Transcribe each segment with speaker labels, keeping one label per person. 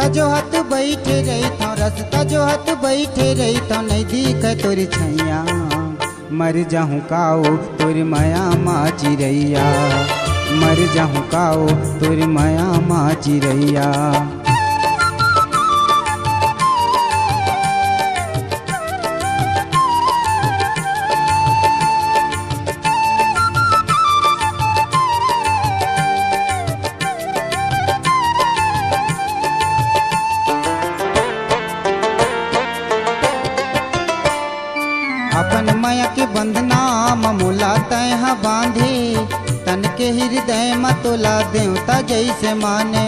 Speaker 1: जो हाथ बैठे रही था, रास्ता जो हाथ बैठे रही था, नहीं दिखे तोरी छैया। मर जाहूँ काओ तोरी माया माँ चिरैया, मर जाहूँ काओ तोरी माया माँ चिरैया। अपन माया के बंधना ममोला तैहा बांधे, तन के हृदय मतोला देवता जैसे माने।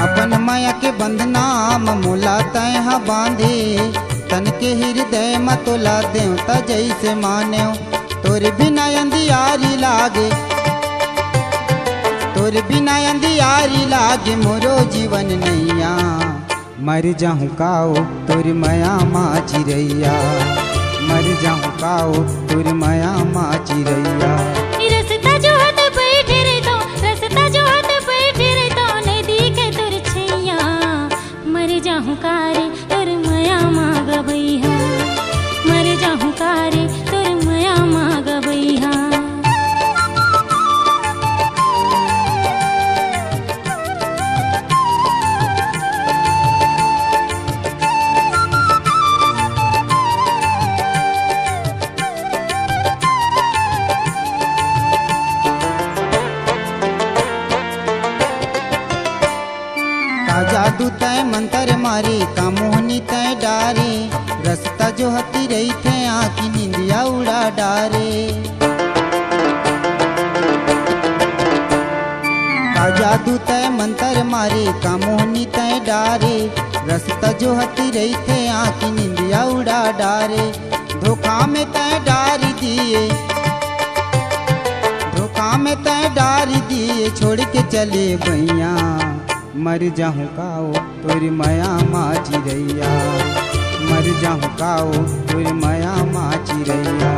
Speaker 1: अपन माया के बंधना ममोला तैहा बांधे, तन के हृदय मतोला देवता जैसे माने। तोर बिना अंधियारी लागे, तोर बिना अंधियारी लागे मोरो जीवन नैया। मर जाहूँ काओ तोरी माया माँ चिरैया, मर जाहूँ काओ तोरी माया माँ चिरैया।
Speaker 2: रास्ता जो हाथ बैठे रहता, रास्ता जो हाथ बैठे रहता, नहीं दिखे तोर छैया। मर जाहूँ कारे तोर माया माँ गबैया, मर जाहूँ कारे तोर माया माँ गबैया। जादू तय मंत्र मारे का मोहनी तय डारे, रास्ता जो हती रही थे आँखी निंदिया उड़ा डारे। का जादू तय मंत्र मारे का मोहनी तय डारे, रास्ता जो हती रही थे आँखी निंदिया उड़ा डारे। धोखा में तय डारी दिए, धोखा में तय डारी दिए, छोड़ के चले भैया। मर जाहूँ काओ तोरी माया माँ चिरैया, मर जाहूँ काओ तोरी माया माँ चिरैया।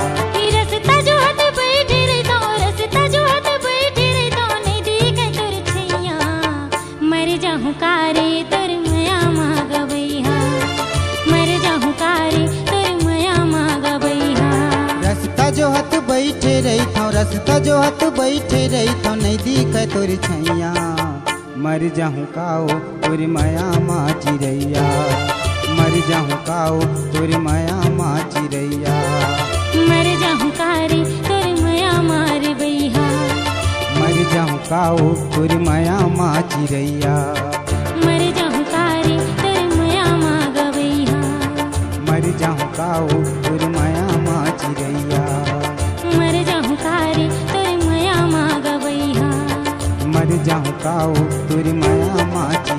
Speaker 2: रास्ता जो हाथ बैठे रहता, रास्ता जो हाथ बैठे रहता, नहीं दिखे तोर छैया। मर जाहूँ कारे तोर माया माँ गबैया, मर जाहूँ कारे तोर माया माँ गबैया।
Speaker 1: रास्ता जो हाथ बैठे रही था, रास्ता जो हाथ बैठे रही था, नहीं दिखे तोरी छैया। मर जाहूँ काओ तोरी माया माँ चिरैया, मर जाहूँ काओ तोरी माया माँ चिरैया।
Speaker 2: मर जाहूँ कारे तोर माया माँ रे बैया,
Speaker 1: मर जाहूँ काओ तोरी माया माँ चिरैया।
Speaker 2: मर जाहूँ कारे तोर माया माँ गबैया,
Speaker 1: मर जाहूँ काओ तोरी माया माँ चिरैया।
Speaker 2: मर जाहूँ कारे तोर माया माँ गबैया,
Speaker 1: मर जाहूँ काओ तोरी माया माँ चिरैया।